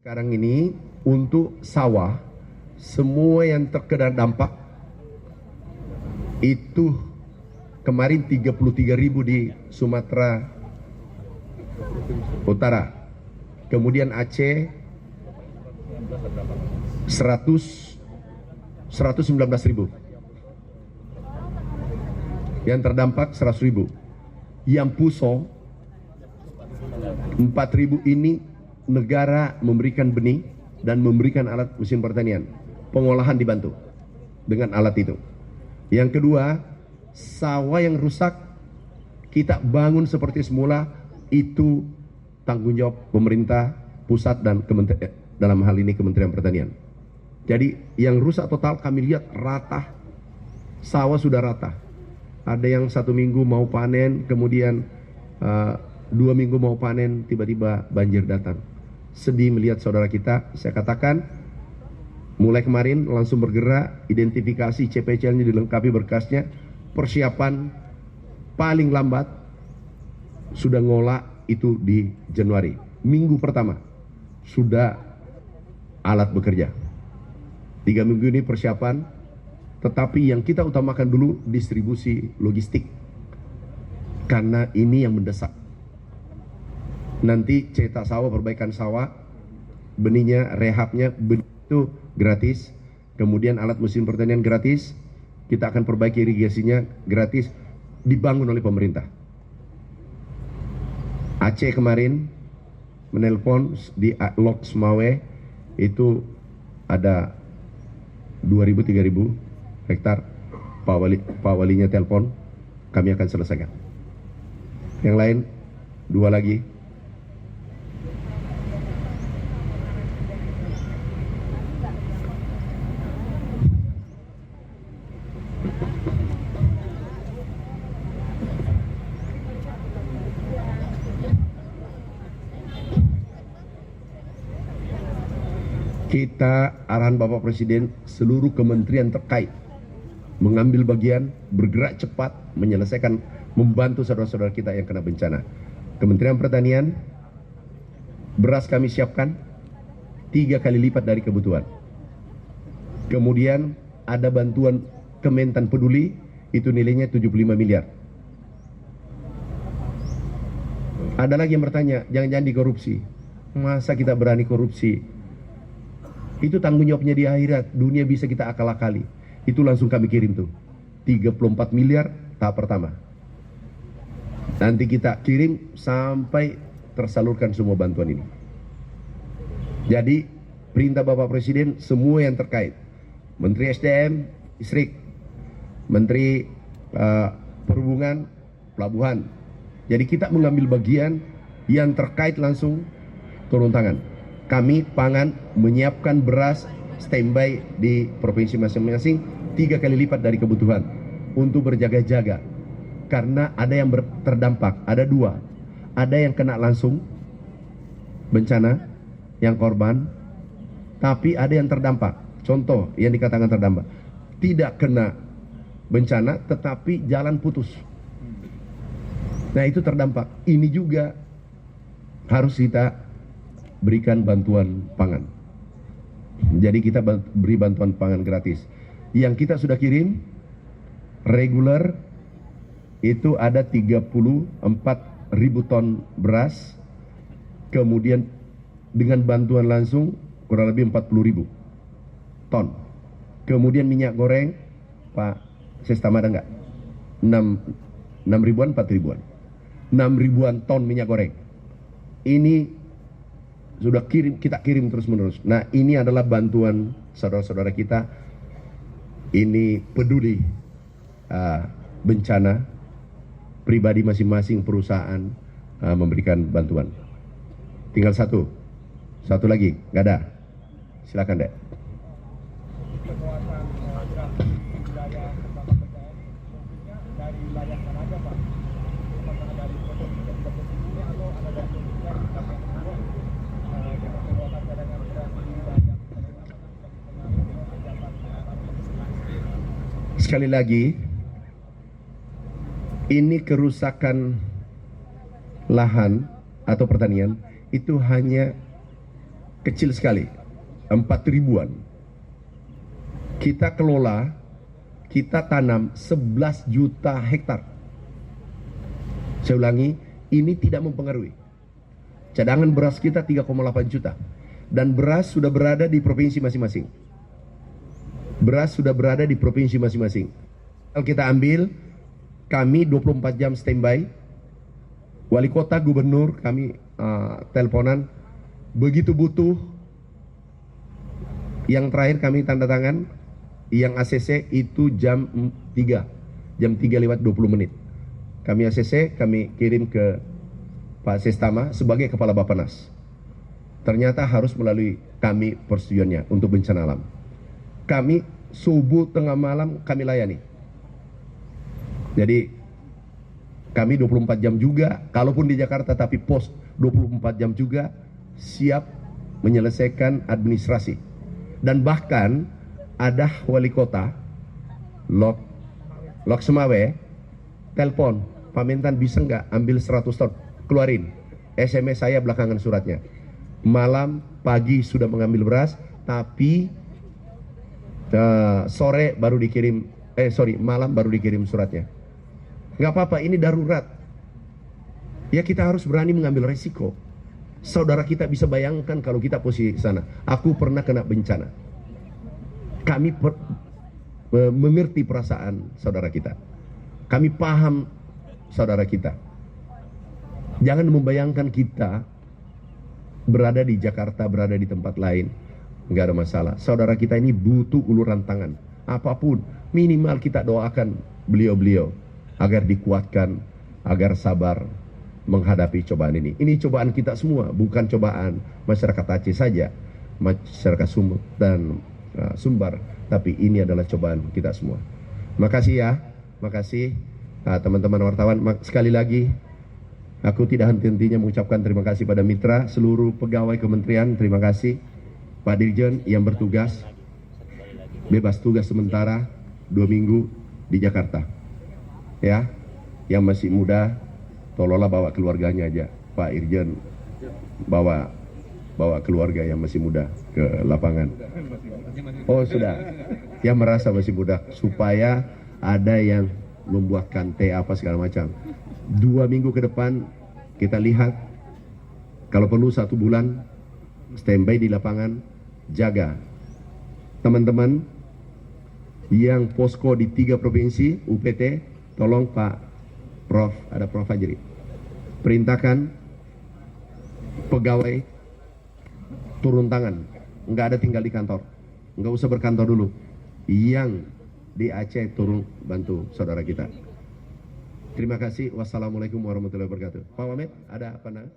Sekarang ini untuk sawah, semua yang terkena dampak itu kemarin 33.000 di Sumatera Utara, kemudian Aceh 119.000, yang terdampak 100.000, yang Puso 4.000 ini negara memberikan benih dan memberikan alat mesin pertanian, pengolahan dibantu dengan alat itu. Yang kedua, sawah yang rusak kita bangun seperti semula, itu tanggung jawab pemerintah pusat dan dalam hal ini Kementerian Pertanian. Jadi yang rusak total kami lihat rata, sawah sudah rata. Ada yang 1 minggu mau panen, kemudian 2 minggu mau panen, tiba-tiba banjir datang. Sedih melihat saudara kita. Saya katakan mulai kemarin langsung bergerak, identifikasi CPCL-nya dilengkapi berkasnya, persiapan paling lambat sudah ngolah itu di Januari. Minggu pertama sudah alat bekerja. 3 minggu ini persiapan, tetapi yang kita utamakan dulu distribusi logistik, karena ini yang mendesak. Nanti cetak sawah, perbaikan sawah, benihnya, rehabnya itu gratis. Kemudian alat mesin pertanian gratis. Kita akan perbaiki irigasinya gratis, dibangun oleh pemerintah. Aceh kemarin menelpon di Lok Semawe, itu ada 2.000-3.000 hektar. Pak Walinya telepon, kami akan selesaikan. Yang lain 2 lagi. Kita arahan Bapak Presiden, seluruh kementerian terkait mengambil bagian, bergerak cepat, menyelesaikan, membantu saudara-saudara kita yang kena bencana. Kementerian Pertanian, beras kami siapkan 3 kali lipat dari kebutuhan. Kemudian ada bantuan Kementan Peduli, itu nilainya 75 miliar. Ada lagi yang bertanya, jangan-jangan dikorupsi. Masa kita berani korupsi? Itu tanggung jawabnya di akhirat, dunia bisa kita akal-akali. Itu langsung kami kirim tuh, 34 miliar tahap pertama. Nanti kita kirim sampai tersalurkan semua bantuan ini. Jadi perintah Bapak Presiden, semua yang terkait, Menteri SDM, Listrik, Menteri Perhubungan, Pelabuhan. Jadi kita mengambil bagian yang terkait, langsung turun tangan. Kami Pangan menyiapkan beras standby di provinsi masing-masing 3 kali lipat dari kebutuhan untuk berjaga-jaga, karena ada yang terdampak, ada 2, ada yang kena langsung bencana, yang korban, tapi ada yang terdampak. Contoh yang dikatakan terdampak, tidak kena bencana tetapi jalan putus. Nah itu terdampak. Ini juga harus kita berikan bantuan pangan. Jadi kita beri bantuan pangan gratis. Yang kita sudah kirim reguler itu ada 34.000 ton beras. Kemudian dengan bantuan langsung kurang lebih 40.000 ton. Kemudian minyak goreng, Pak Sestam ada nggak? 6 ribuan, 4 ribuan. 6 ribuan ton minyak goreng. Ini sudah kita kirim terus-menerus. Nah ini adalah bantuan saudara-saudara kita. Ini peduli bencana, pribadi masing-masing perusahaan memberikan bantuan. Tinggal satu lagi, nggak ada. Silakan Dek. Sekali lagi, ini kerusakan lahan atau pertanian itu hanya kecil sekali, 4 ribuan. Kita kelola, kita tanam 11 juta hektar. Saya ulangi, ini tidak mempengaruhi. Cadangan beras kita 3,8 juta. Dan beras sudah berada di provinsi masing-masing. Beras sudah berada di provinsi masing-masing. Kalau kita ambil, kami 24 jam standby. Wali kota, gubernur, kami teleponan. Begitu butuh. Yang terakhir kami tanda tangan, yang ACC itu jam 3. Jam 3 lewat 20 menit. Kami ACC, kami kirim ke Pak Sestama sebagai Kepala Bappenas. Ternyata harus melalui kami persetujuannya untuk bencana alam. Kami subuh tengah malam kami layani. Jadi kami 24 jam juga, kalaupun di Jakarta tapi pos 24 jam juga siap menyelesaikan administrasi. Dan bahkan ada wali kota Lok Semawe telepon, Pak Mentan bisa nggak ambil 100 ton, keluarin. SMS saya belakangan suratnya. Malam pagi sudah mengambil beras, tapi sore baru dikirim, malam baru dikirim suratnya. Nggak apa-apa, ini darurat. Ya kita harus berani mengambil resiko. Saudara kita bisa bayangkan kalau kita posisi sana. Aku pernah kena bencana. Kami mengerti perasaan saudara kita. Kami paham saudara kita. Jangan membayangkan kita berada di Jakarta, berada di tempat lain. Nggak ada masalah. Saudara kita ini butuh uluran tangan. Apapun, minimal kita doakan beliau-beliau agar dikuatkan, agar sabar menghadapi cobaan ini. Ini cobaan kita semua, bukan cobaan masyarakat Aceh saja, masyarakat Sumut dan Sumbar, tapi ini adalah cobaan kita semua. Makasih ya, makasih teman-teman wartawan. Sekali lagi, aku tidak henti-hentinya mengucapkan terima kasih pada mitra, seluruh pegawai kementerian, terima kasih. Pak Dirjen yang bertugas, bebas tugas sementara 2 minggu di Jakarta. Ya, yang masih muda, tolonglah bawa keluarganya aja. Pak Irjen bawa keluarga yang masih muda ke lapangan. Oh sudah, yang merasa masih muda, supaya ada yang membuatkan teh apa segala macam. 2 minggu ke depan kita lihat, kalau perlu 1 bulan standby di lapangan, jaga teman-teman yang posko di 3 provinsi UPT. Tolong Pak Prof, ada Prof Fajri, perintahkan pegawai turun tangan, nggak ada tinggal di kantor, nggak usah berkantor dulu. Yang di Aceh turun bantu saudara kita. Terima kasih. Wassalamualaikum warahmatullahi wabarakatuh. Pak Wamed, ada apa nak?